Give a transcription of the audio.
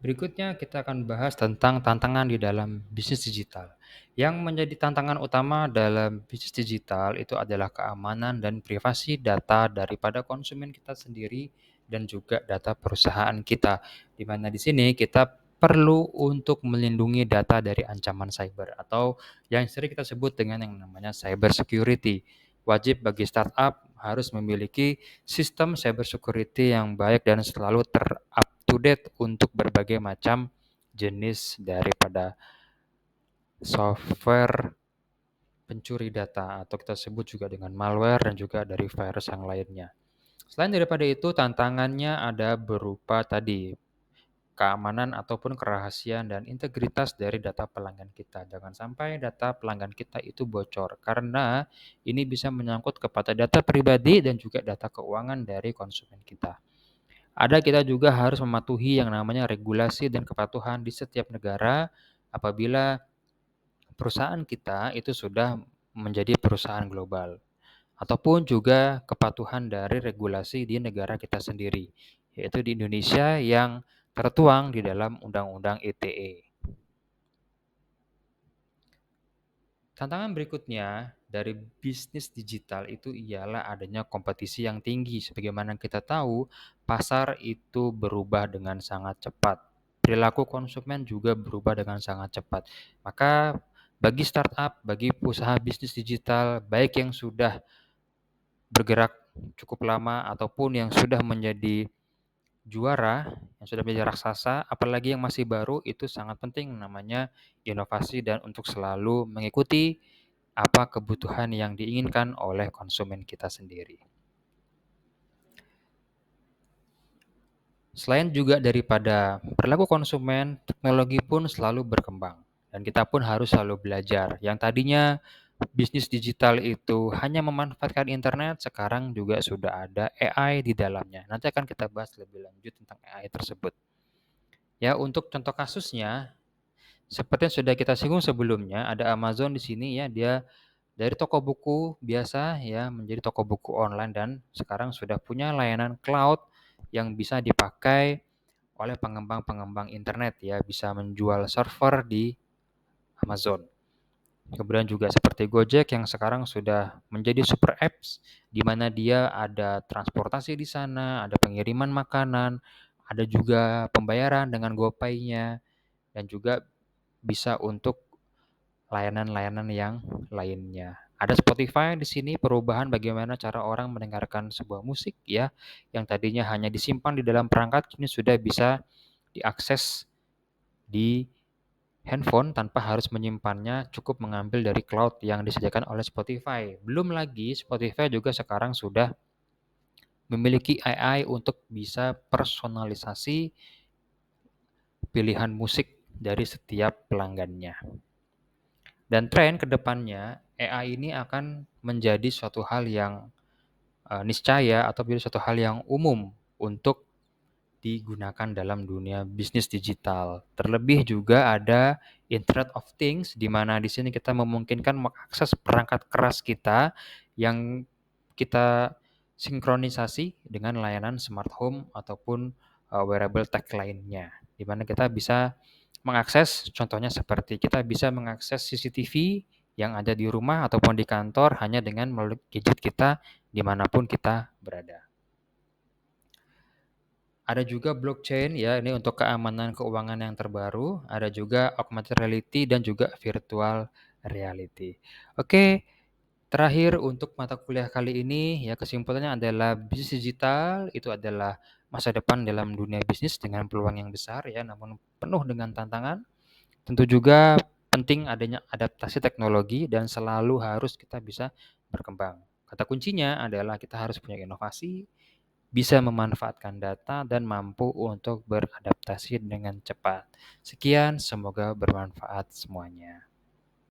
Berikutnya kita akan bahas tentang tantangan di dalam bisnis digital. Yang menjadi tantangan utama dalam bisnis digital itu adalah keamanan dan privasi data daripada konsumen kita sendiri dan juga data perusahaan kita. Di mana di sini kita perlu untuk melindungi data dari ancaman cyber atau yang sering kita sebut dengan yang namanya cyber security. Wajib bagi startup harus memiliki sistem cyber security yang baik dan selalu up to date untuk berbagai macam jenis daripada software pencuri data atau kita sebut juga dengan malware dan juga dari virus yang lainnya. Selain daripada itu, tantangannya ada berupa tadi keamanan ataupun kerahasiaan dan integritas dari data pelanggan kita. Jangan sampai data pelanggan kita itu bocor karena ini bisa menyangkut kepada data pribadi dan juga data keuangan dari konsumen kita. Ada kita juga harus mematuhi yang namanya regulasi dan kepatuhan di setiap negara apabila perusahaan kita itu sudah menjadi perusahaan global. Ataupun juga kepatuhan dari regulasi di negara kita sendiri, yaitu di Indonesia yang tertuang di dalam Undang-Undang ITE. Tantangan berikutnya dari bisnis digital itu ialah adanya kompetisi yang tinggi. Sebagaimana kita tahu, pasar itu berubah dengan sangat cepat. Perilaku konsumen juga berubah dengan sangat cepat. Maka bagi startup, bagi usaha bisnis digital, baik yang sudah bergerak cukup lama ataupun yang sudah menjadi juara, yang sudah menjadi raksasa, apalagi yang masih baru, itu sangat penting namanya inovasi dan untuk selalu mengikuti apa kebutuhan yang diinginkan oleh konsumen kita sendiri. Selain juga daripada perilaku konsumen, teknologi pun selalu berkembang dan kita pun harus selalu belajar. Yang tadinya bisnis digital itu hanya memanfaatkan internet, sekarang juga sudah ada AI di dalamnya. Nanti akan kita bahas lebih lanjut tentang AI tersebut. Ya, untuk contoh kasusnya, seperti yang sudah kita singgung sebelumnya, ada Amazon di sini ya, dia dari toko buku biasa ya menjadi toko buku online dan sekarang sudah punya layanan cloud yang bisa dipakai oleh pengembang-pengembang internet ya, bisa menjual server di Amazon. Kemudian juga seperti Gojek yang sekarang sudah menjadi super apps di mana dia ada transportasi di sana, ada pengiriman makanan, ada juga pembayaran dengan GoPay-nya dan juga bisa untuk layanan-layanan yang lainnya. Ada Spotify di sini perubahan bagaimana cara orang mendengarkan sebuah musik ya, yang tadinya hanya disimpan di dalam perangkat kini sudah bisa diakses di handphone tanpa harus menyimpannya, cukup mengambil dari cloud yang disediakan oleh Spotify. Belum lagi Spotify juga sekarang sudah memiliki AI untuk bisa personalisasi pilihan musik dari setiap pelanggannya. Dan tren ke depannya AI ini akan menjadi suatu hal yang niscaya atau menjadi suatu hal yang umum untuk digunakan dalam dunia bisnis digital. Terlebih juga ada Internet of Things di mana di sini kita memungkinkan mengakses perangkat keras kita yang kita sinkronisasi dengan layanan smart home ataupun wearable tech lainnya. Di mana kita bisa mengakses, contohnya seperti kita bisa mengakses CCTV yang ada di rumah ataupun di kantor hanya dengan melalui gadget kita dimanapun kita berada. Ada juga blockchain ya, ini untuk keamanan keuangan yang terbaru, ada juga augmented reality dan juga virtual reality. Oke, terakhir untuk mata kuliah kali ini ya kesimpulannya adalah bisnis digital itu adalah masa depan dalam dunia bisnis dengan peluang yang besar ya, namun penuh dengan tantangan. Tentu juga penting adanya adaptasi teknologi dan selalu harus kita bisa berkembang. Kata kuncinya adalah kita harus punya inovasi, bisa memanfaatkan data dan mampu untuk beradaptasi dengan cepat. Sekian, semoga bermanfaat semuanya.